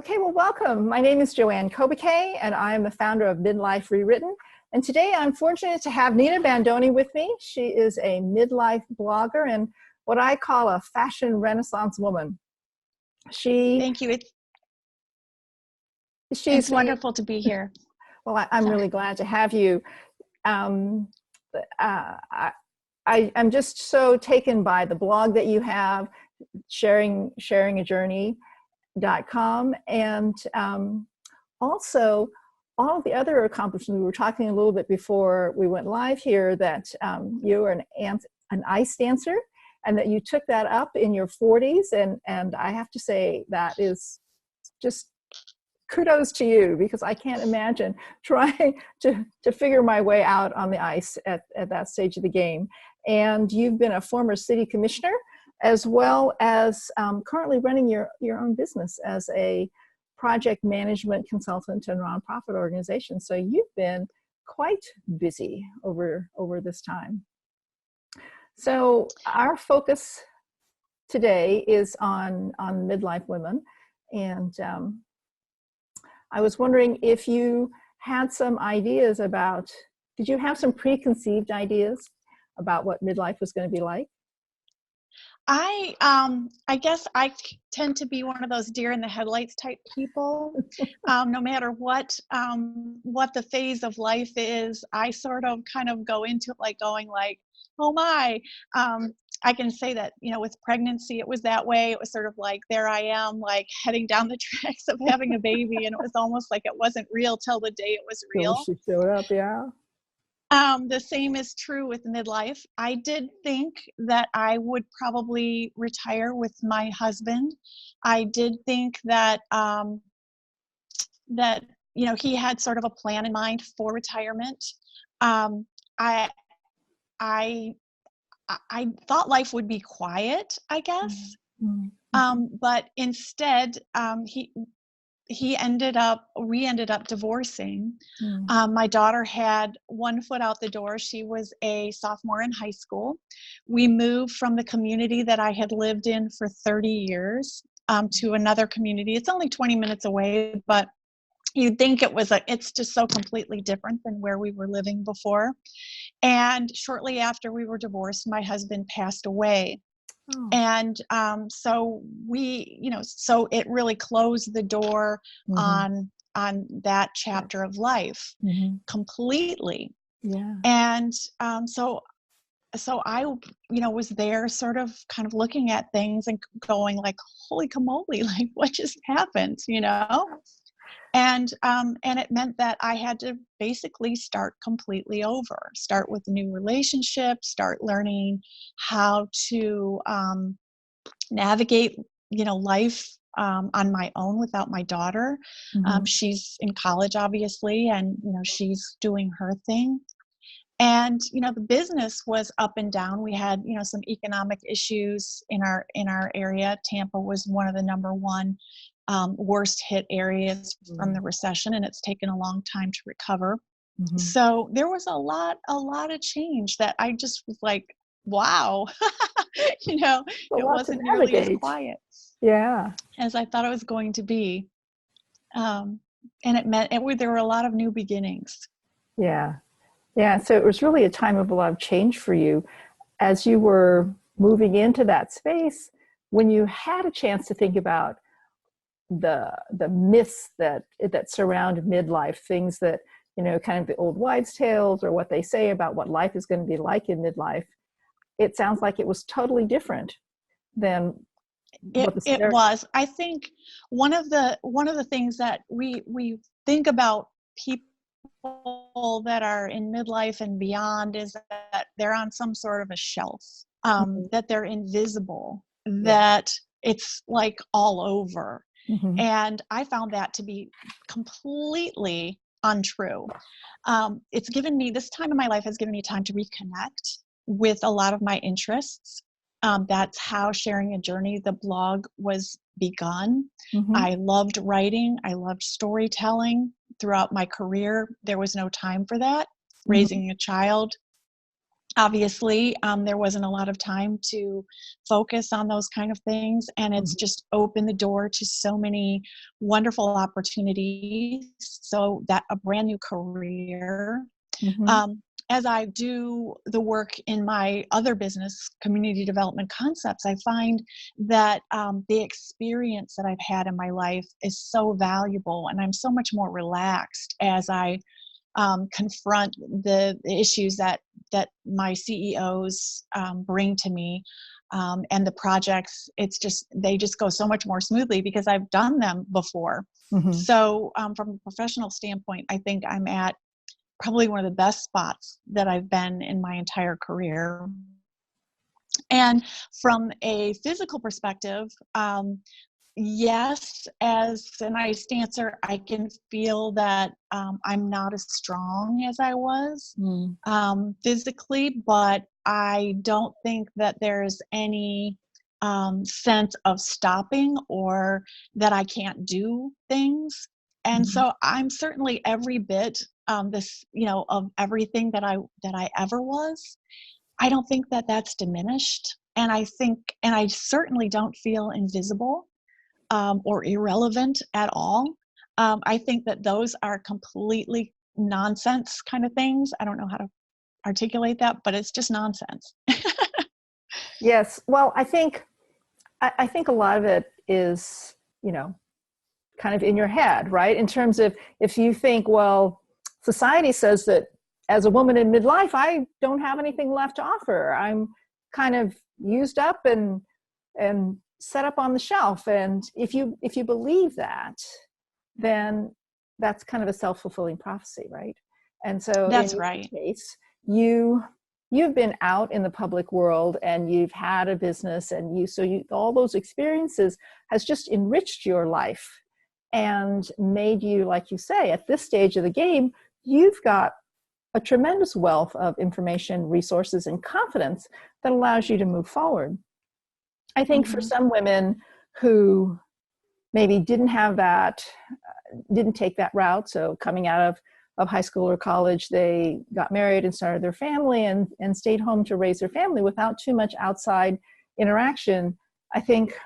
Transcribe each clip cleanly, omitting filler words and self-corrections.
Okay, well, welcome. My name is Jo Ann Kobuke, and I am the founder of MIDLIFE REWRITTEN. And today I'm fortunate to have Nina Bandoni with me. She is a midlife blogger and what I call a fashion renaissance woman. Thank you. It's wonderful to be here. Well, I'm really glad to have you. I'm just so taken by the blog that you have, sharing a journey.com, and also all of the other accomplishments. We were talking a little bit before we went live here that you were an ice dancer, and that you took that up in your 40s, and I have to say that is just kudos to you, because I can't imagine trying to figure my way out on the ice at that stage of the game. And you've been a former city commissioner, as well as currently running your own business as a project management consultant to a nonprofit organization. So you've been quite busy over this time. So our focus today is on midlife women, and I was wondering if you had some ideas about, did you have some preconceived ideas about what midlife was going to be like? I guess I tend to be one of those deer in the headlights type people. No matter what the phase of life is, I sort of kind of go into it like going like, oh my. I can say that, with pregnancy, it was that way. It was sort of like, there I am, like heading down the tracks of having a baby. And it was almost like it wasn't real till the day it was real. She showed up, yeah. The same is true with midlife. I did think that I would probably retire with my husband. I did think that, he had sort of a plan in mind for retirement. I thought life would be quiet, I guess. Mm-hmm. But instead, we ended up divorcing. My daughter had one foot out the door. She was a sophomore in high school. We moved from the community that I had lived in for 30 years to another community. It's only 20 minutes away, but you'd think it's just so completely different than where we were living before. And shortly after we were divorced, my husband passed away. Oh. And so so it really closed the door on that chapter of life completely. Yeah. And so I, was there sort of kind of looking at things and going like, holy camoli, like what just happened, And it meant that I had to basically start completely over, start with a new relationship, start learning how to navigate, life on my own without my daughter. She's in college, obviously, and, she's doing her thing. And, the business was up and down. We had, some economic issues in our area. Tampa was one of the number one worst hit areas from the recession, and it's taken a long time to recover. So there was a lot of change that I just was like, wow, it wasn't nearly as quiet as I thought it was going to be. And it meant there were a lot of new beginnings. Yeah. So it was really a time of a lot of change for you as you were moving into that space, when you had a chance to think about the myths that surround midlife, things that, kind of the old wives' tales, or what they say about what life is going to be like in midlife. It sounds like it was totally different than what it was. I think one of the things that we think about people that are in midlife and beyond is that they're on some sort of a shelf, that they're invisible, that it's like all over. And I found that to be completely untrue. It's given me, this time in my life has given me time to reconnect with a lot of my interests. That's how Sharing a Journey, the blog, was begun. I loved writing. I loved storytelling. Throughout my career, there was no time for that. Raising a child Obviously, there wasn't a lot of time to focus on those kind of things, and it's just opened the door to so many wonderful opportunities. So that a brand new career. As I do the work in my other business, community development concepts, I find that the experience that I've had in my life is so valuable, and I'm so much more relaxed as I confront the issues that my CEOs bring to me, and the projects. They just go so much more smoothly because I've done them before. So from a professional standpoint, I think I'm at probably one of the best spots that I've been in my entire career. And from a physical perspective, yes, as a nice dancer, I can feel that I'm not as strong as I was physically, but I don't think that there's any sense of stopping or that I can't do things. And so I'm certainly every bit of everything that I ever was. I don't think that that's diminished. And I certainly don't feel invisible or irrelevant at all. I think that those are completely nonsense kind of things. I don't know how to articulate that, but it's just nonsense. Yes. Well, I think a lot of it is, kind of in your head, right? In terms of, if you think, well, society says that as a woman in midlife, I don't have anything left to offer. I'm kind of used up and set up on the shelf. And if you believe that, then that's kind of a self-fulfilling prophecy, right? And so that's in right. your case, you've been out in the public world and you've had a business, and all those experiences has just enriched your life and made you, like you say, at this stage of the game, you've got a tremendous wealth of information, resources, and confidence that allows you to move forward. I think for some women who maybe didn't have that, didn't take that route, so coming out of high school or college, they got married and started their family and stayed home to raise their family without too much outside interaction, I think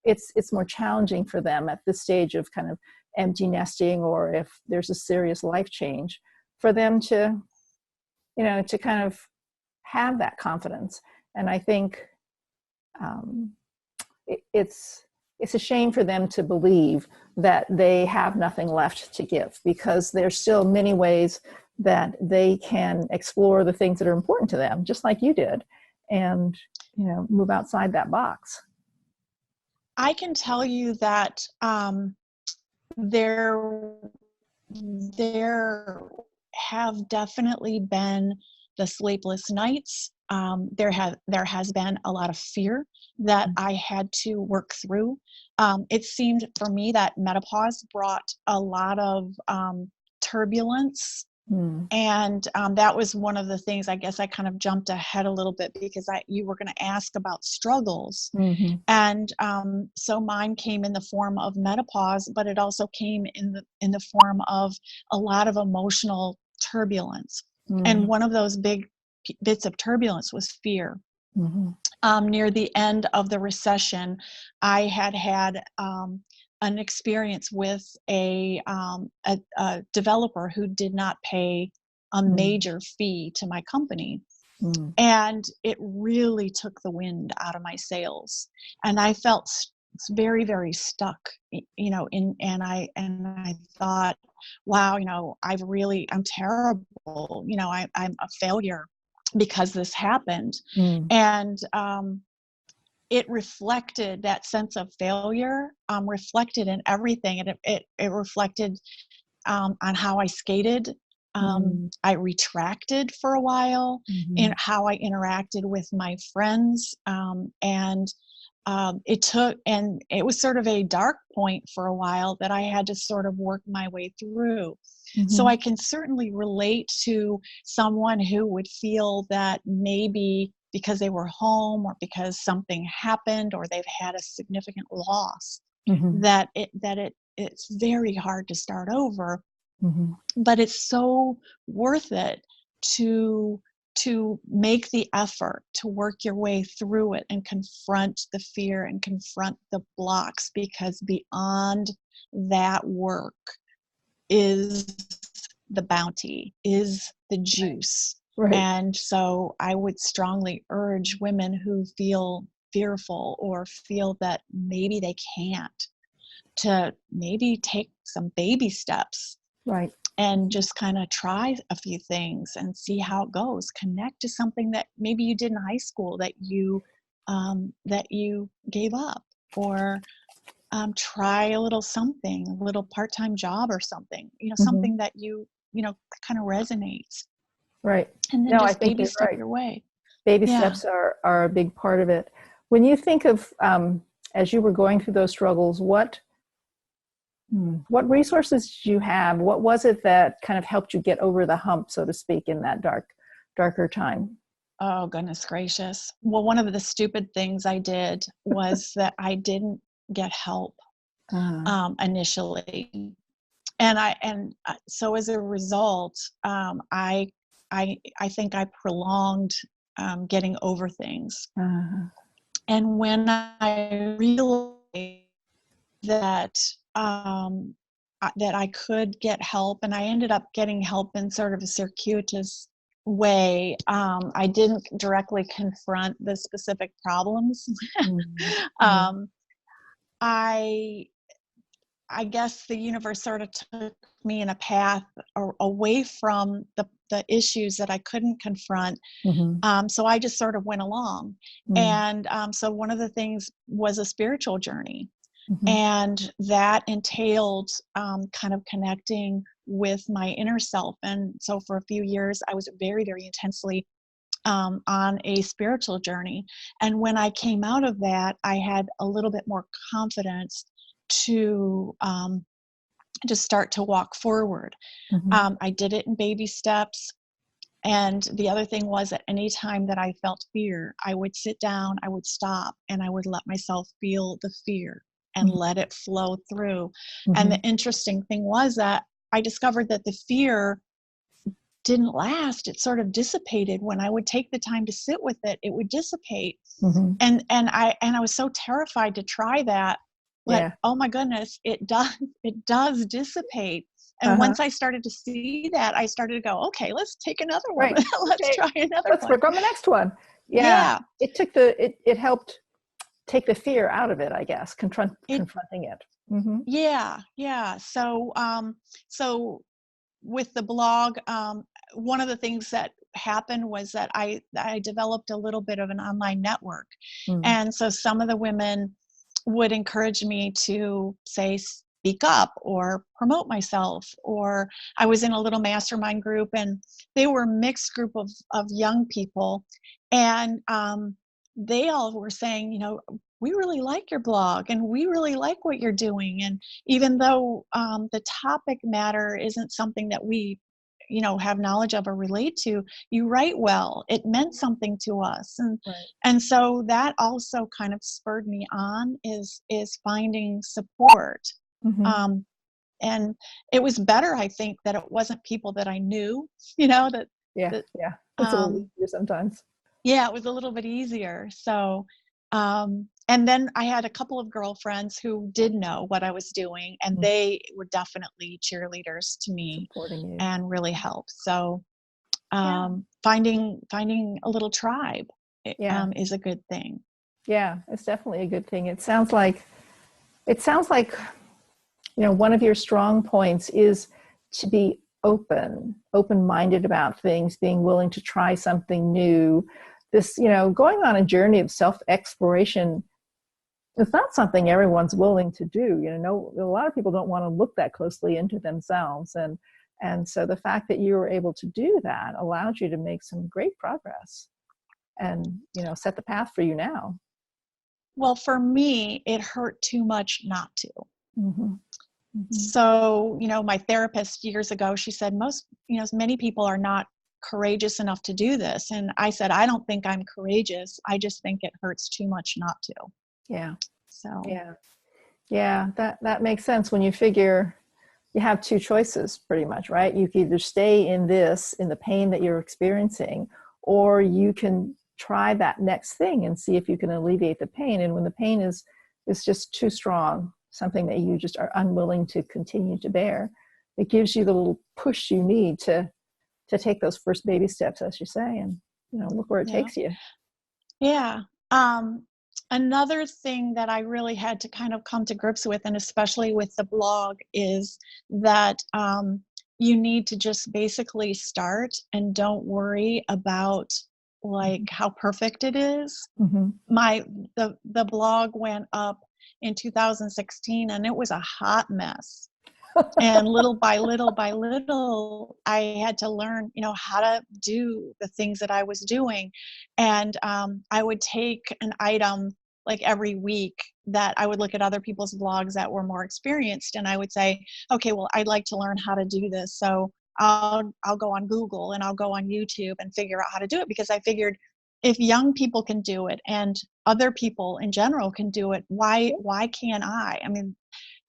it's more challenging for them at this stage of kind of empty nesting, or if there's a serious life change, for them to, to kind of have that confidence. And I think it's a shame for them to believe that they have nothing left to give, because there's still many ways that they can explore the things that are important to them, just like you did, and move outside that box. I can tell you that there have definitely been the sleepless nights. There has been a lot of fear that I had to work through. It seemed for me that menopause brought a lot of turbulence. And that was one of the things, I guess I kind of jumped ahead a little bit, because you were going to ask about struggles. And so mine came in the form of menopause, but it also came in the form of a lot of emotional turbulence. And one of those big bits of turbulence was fear. Near the end of the recession, I had an experience with a developer who did not pay a major fee to my company. And it really took the wind out of my sails. And I felt very, very stuck, and I thought, wow, I'm terrible. I'm a failure because this happened. And it reflected, that sense of failure reflected in everything. And it reflected on how I skated. I retracted for a while in how I interacted with my friends. And it was sort of a dark point for a while that I had to sort of work my way through. So I can certainly relate to someone who would feel that maybe because they were home, or because something happened, or they've had a significant loss, that it's very hard to start over. But it's so worth it to to make the effort to work your way through it and confront the fear and confront the blocks, because beyond that work is the bounty, is the juice. Right. And so I would strongly urge women who feel fearful or feel that maybe they can't, to maybe take some baby steps. Right. And just kind of try a few things and see how it goes. Connect to something that maybe you did in high school that you gave up, or try a little something, a little part-time job or something, something that kind of resonates. Right. And then No, I just think baby you're step right. your way. Baby Yeah. steps are a big part of it. When you think of, as you were going through those struggles, what resources did you have? What was it that kind of helped you get over the hump, so to speak, in that darker time? Oh, goodness gracious. Well, one of the stupid things I did was that I didn't get help initially. So as a result, I think I prolonged getting over things. And when I realized that that I could get help, and I ended up getting help in sort of a circuitous way, I didn't directly confront the specific problems. I guess the universe sort of took me in a path away from the issues that I couldn't confront. So I just sort of went along. And so one of the things was a spiritual journey. And that entailed kind of connecting with my inner self. And so for a few years, I was very, very intensely on a spiritual journey. And when I came out of that, I had a little bit more confidence to just start to walk forward. I did it in baby steps. And the other thing was that any time that I felt fear, I would sit down, I would stop, and I would let myself feel the fear and let it flow through. And the interesting thing was that I discovered that the fear didn't last. It sort of dissipated. When I would take the time to sit with it, it would dissipate. And I was so terrified to try that. But oh my goodness, it does dissipate. And once I started to see that, I started to go, okay, let's take another one. Right. Let's try another Let's one. work on the next one. Yeah. It took it helped take the fear out of it, I guess, confronting it. Yeah. So with the blog, one of the things that happened was that I developed a little bit of an online network. And so some of the women would encourage me to say, speak up or promote myself. Or I was in a little mastermind group, and they were a mixed group of young people. And they all were saying, we really like your blog and we really like what you're doing. And even though the topic matter isn't something that we have knowledge of or relate to, you write well. It meant something to us. And so that also kind of spurred me on, is finding support. And it was better, I think, that it wasn't people that I knew, that it's a little easier sometimes. Yeah, it was a little bit easier. So and then I had a couple of girlfriends who did know what I was doing, and they were definitely cheerleaders to me, supporting you, and really helped. So finding a little tribe is a good thing. Yeah, it's definitely a good thing. It sounds like one of your strong points is to be open-minded about things, being willing to try something new. This, going on a journey of self-exploration, it's not something everyone's willing to do. A lot of people don't want to look that closely into themselves. And so the fact that you were able to do that allowed you to make some great progress and, set the path for you now. Well, for me, it hurt too much not to. So, my therapist years ago, she said, many people are not courageous enough to do this. And I said, I don't think I'm courageous. I just think it hurts too much not to. Yeah. So. Yeah, that makes sense when you figure you have two choices pretty much, right? You can either stay in the pain that you're experiencing, or you can try that next thing and see if you can alleviate the pain. And when the pain is just too strong, something that you just are unwilling to continue to bear, it gives you the little push you need to take those first baby steps, as you say, and look where it takes you. Yeah. Another thing that I really had to kind of come to grips with, and especially with the blog, is that you need to just basically start and don't worry about like how perfect it is. Mm-hmm. The blog went up in 2016 and it was a hot mess. And little by little, I had to learn, how to do the things that I was doing. And I would take an item like every week that I would look at other people's blogs that were more experienced. And I would say, okay, well, I'd like to learn how to do this. So I'll go on Google and I'll go on YouTube and figure out how to do it, because I figured if young people can do it and other people in general can do it, why can't I? I mean,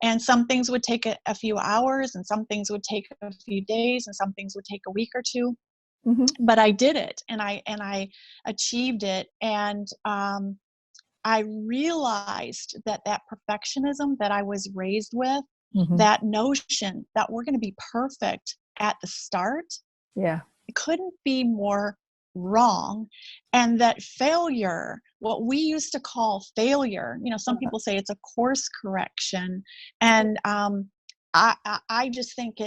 and some things would take a few hours, and some things would take a few days, and some things would take a week or two. Mm-hmm. But I did it, and I achieved it. And I realized that perfectionism that I was raised with, Mm-hmm. that notion that we're going to be perfect at the start, it couldn't be more wrong. And that failure, what we used to call failure, some people say it's a course correction. And I just think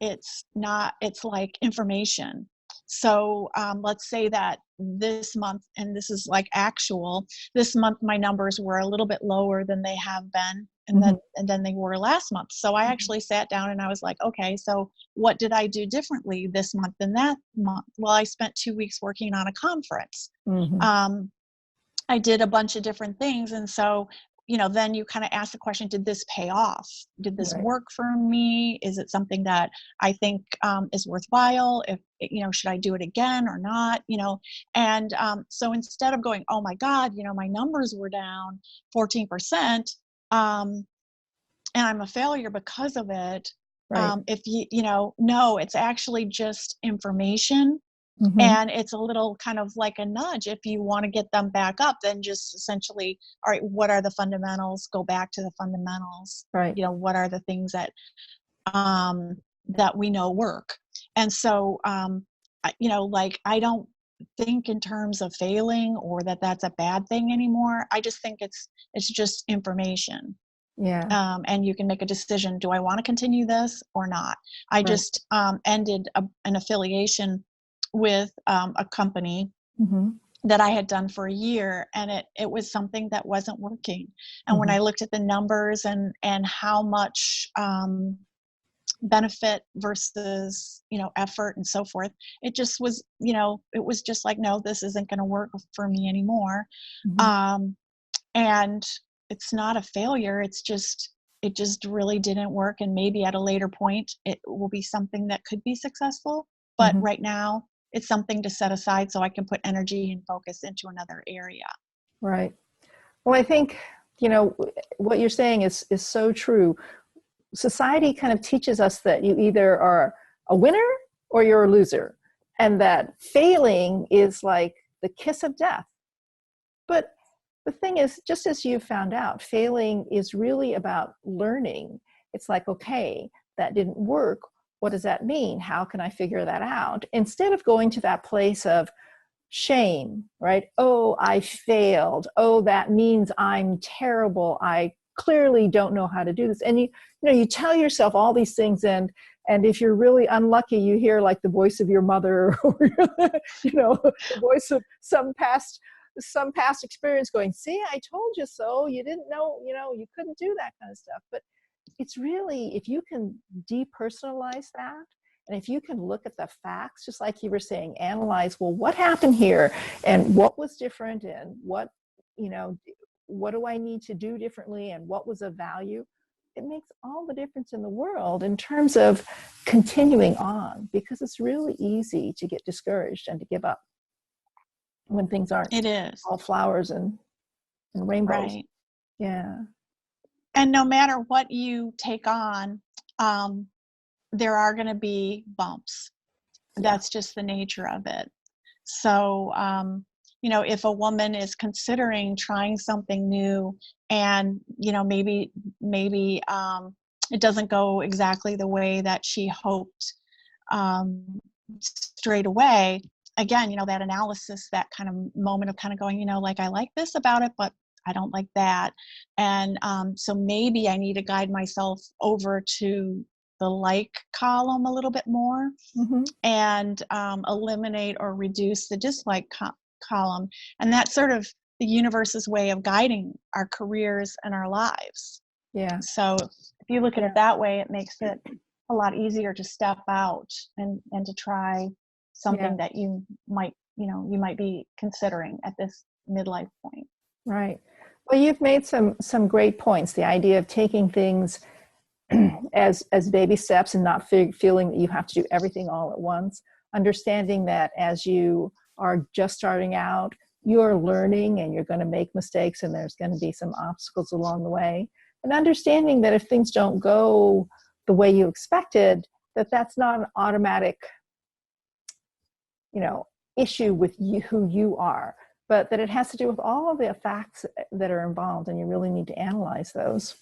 it's not, it's like information. So let's say that this month, and this is like actual, this month my numbers were a little bit lower than they have been, and then they were last month. So I actually sat down and I was like, okay, so what did I do differently this month than that month? Well, I spent 2 weeks working on a conference. Mm-hmm. I did a bunch of different things. And so, then you kind of ask the question, did this pay off? Did this work for me? Is it something that I think is worthwhile? If, should I do it again or not? And so instead of going, oh my God, my numbers were down 14%, and I'm a failure because of it. If no, it's actually just information. Mm-hmm. And it's a little kind of like a nudge. If you want to get them back up, then just essentially, all right, what are the fundamentals? Go back to the fundamentals. Right. What are the things that that we know work? And so, like, I don't think in terms of failing or that's a bad thing anymore. I just think it's just information. Yeah. And you can make a decision. Do I want to continue this or not? I just ended an affiliation with a company that I had done for a year, and it was something that wasn't working. And when I looked at the numbers and how much benefit versus effort and so forth, it just was it was just like, no, this isn't going to work for me anymore. And it's not a failure. It just really didn't work. And maybe at a later point it will be something that could be successful, but right now it's something to set aside so I can put energy and focus into another area. Right. Well, I think, what you're saying is so true. Society kind of teaches us that you either are a winner or you're a loser, and that failing is like the kiss of death. But the thing is, just as you found out, failing is really about learning. It's like, okay, that didn't work. What does that mean? How can I figure that out? Instead of going to that place of shame, right? Oh, I failed. Oh, that means I'm terrible. I clearly don't know how to do this. And you tell yourself all these things, and if you're really unlucky, you hear like the voice of your mother, or the voice of some past experience going, see, I told you so. You didn't know, you couldn't do that kind of stuff. But it's really, if you can depersonalize that, and if you can look at the facts, just like you were saying, analyze, well, what happened here, and what was different, and what do I need to do differently, and what was of value, it makes all the difference in the world in terms of continuing on, because it's really easy to get discouraged and to give up when things aren't all flowers and rainbows. Right. Yeah. And no matter what you take on, there are going to be bumps. That's just the nature of it. So, if a woman is considering trying something new and, maybe it doesn't go exactly the way that she hoped straight away, again, that analysis, that kind of moment of kind of going, like, I like this about it, but I don't like that. And so maybe I need to guide myself over to the like column a little bit more, Mm-hmm. and eliminate or reduce the dislike column. And that's sort of the universe's way of guiding our careers and our lives. Yeah. So if you look at it that way, it makes it a lot easier to step out and to try something that you might be considering at this midlife point. Right. Well, you've made some great points. The idea of taking things as baby steps and not feeling that you have to do everything all at once. Understanding that as you are just starting out, you're learning and you're going to make mistakes and there's going to be some obstacles along the way. And understanding that if things don't go the way you expected, that's not an automatic, issue with you, who you are, but that it has to do with all of the facts that are involved, and you really need to analyze those.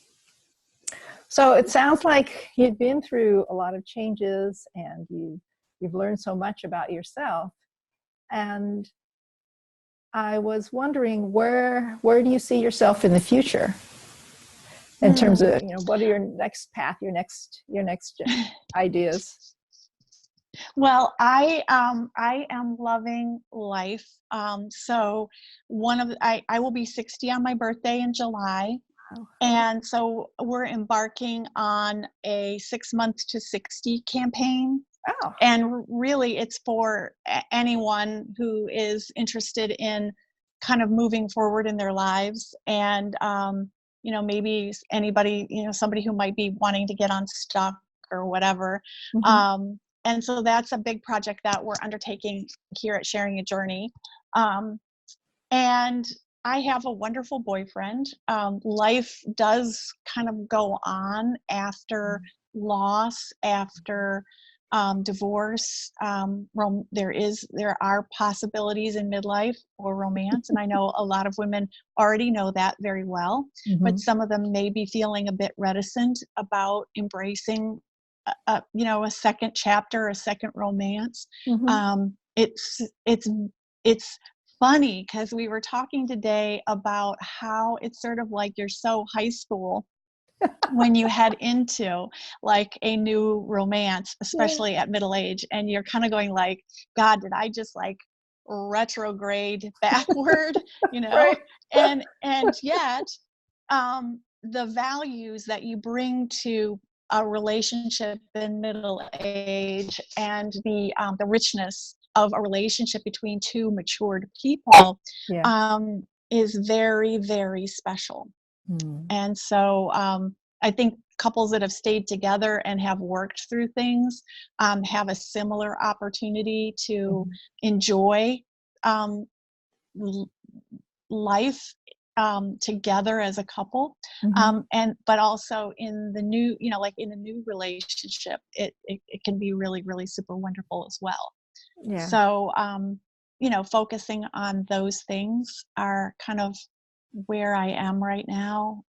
So it sounds like you've been through a lot of changes and you've learned so much about yourself. And I was wondering, where do you see yourself in the future in terms of, what are your next path, your next ideas? Well, I am loving life. So I will be 60 on my birthday in July. Wow. And so we're embarking on a 6 months to 60 campaign. Oh. And really it's for anyone who is interested in kind of moving forward in their lives. And, maybe anybody, somebody who might be wanting to get unstuck or whatever. Mm-hmm. And so that's a big project that we're undertaking here at Sharing a Journey. And I have a wonderful boyfriend. Life does kind of go on after loss, after divorce. There are possibilities in midlife for romance, and I know a lot of women already know that very well. Mm-hmm. But some of them may be feeling a bit reticent about embracing a second chapter, a second romance. Mm-hmm. It's funny because we were talking today about how it's sort of like you're so high school when you head into like a new romance, especially at middle age, and you're kind of going like, God, did I just like retrograde backward, Right. and yet the values that you bring to a relationship in middle age and the richness of a relationship between two matured people is very, very special. And so I think couples that have stayed together and have worked through things have a similar opportunity to enjoy life together as a couple. But also in the new, like in a new relationship, it can be really, really super wonderful as well. Yeah. So, focusing on those things are kind of where I am right now.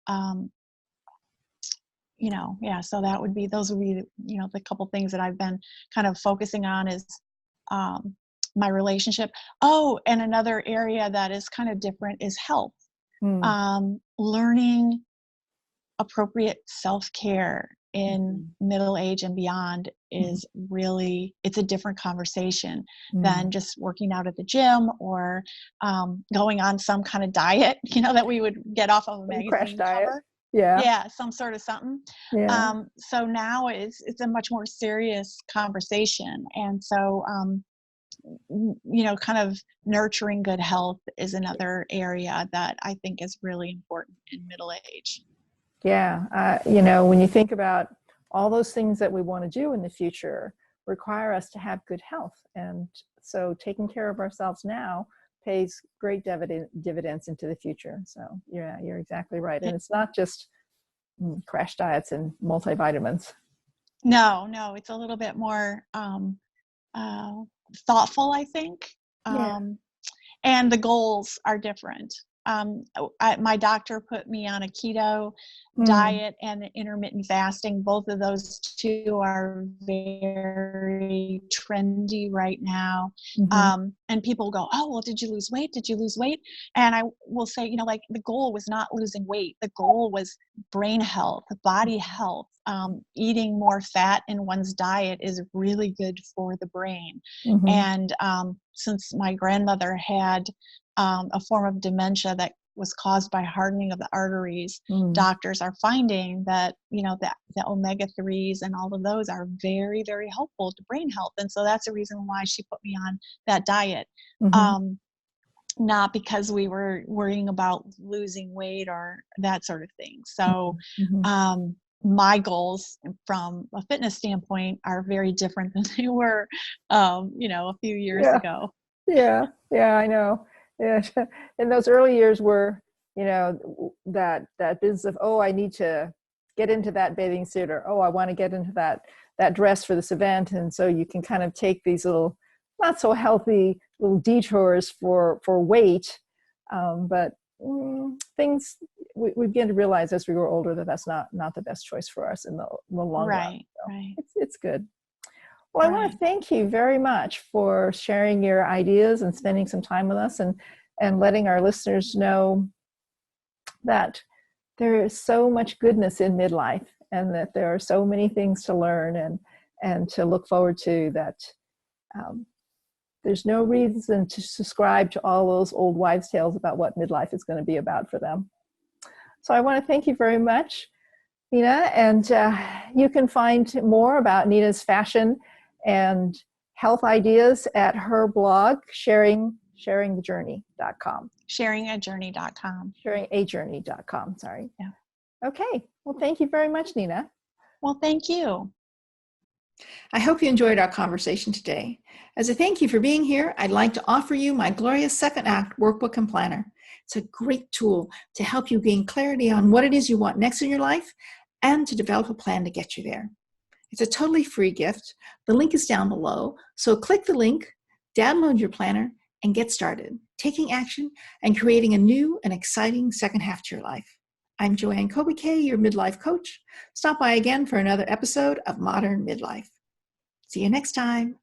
So those would be, the couple things that I've been kind of focusing on is my relationship. Oh, and another area that is kind of different is health. Learning appropriate self-care in middle age and beyond is really, it's a different conversation than just working out at the gym or going on some kind of diet, that we would get off of a magazine crash diet cover. Yeah. Yeah, some sort of something. Yeah. So now it's a much more serious conversation. And so, kind of nurturing good health is another area that I think is really important in middle age. Yeah. When you think about all those things that we want to do in the future require us to have good health. And so taking care of ourselves now pays great dividends into the future. So yeah, you're exactly right. And it's not just crash diets and multivitamins. No, it's a little bit more thoughtful, I think. Yeah. And the goals are different. My doctor put me on a keto diet and intermittent fasting. Both of those two are very trendy right now. And people go, oh, well, did you lose weight? Did you lose weight? And I will say, you know, like the goal was not losing weight. The goal was brain health, body health. Eating more fat in one's diet is really good for the brain. And since my grandmother had a form of dementia that was caused by hardening of the arteries, doctors are finding that, you know, that the omega-3s and all of those are very, very helpful to brain health. And so that's the reason why she put me on that diet. Not because we were worrying about losing weight or that sort of thing. So my goals from a fitness standpoint are very different than they were, you know, a few years ago. Yeah, I know. Yeah, in those early years were, you know, that business of, oh, I need to get into that bathing suit, or oh, I want to get into that dress for this event, and so you can kind of take these little not so healthy little detours for weight, but things we begin to realize as we grow older that that's not the best choice for us in the long run. So it's good. Well, I want to thank you very much for sharing your ideas and spending some time with us, and letting our listeners know that there is so much goodness in midlife, and that there are so many things to learn and to look forward to, that there's no reason to subscribe to all those old wives' tales about what midlife is going to be about for them. So I want to thank you very much, Nina, and you can find more about Nina's fashion and health ideas at her blog, sharingthejourney.com. Sharingajourney.com. Sharingajourney.com, sorry. Yeah. Okay. Well, thank you very much, Nina. Well, thank you. I hope you enjoyed our conversation today. As a thank you for being here, I'd like to offer you my glorious second act workbook and planner. It's a great tool to help you gain clarity on what it is you want next in your life and to develop a plan to get you there. It's a totally free gift. The link is down below. So click the link, download your planner, and get started taking action and creating a new and exciting second half to your life. I'm Jo Ann Kobuke, your midlife coach. Stop by again for another episode of Modern Midlife. See you next time.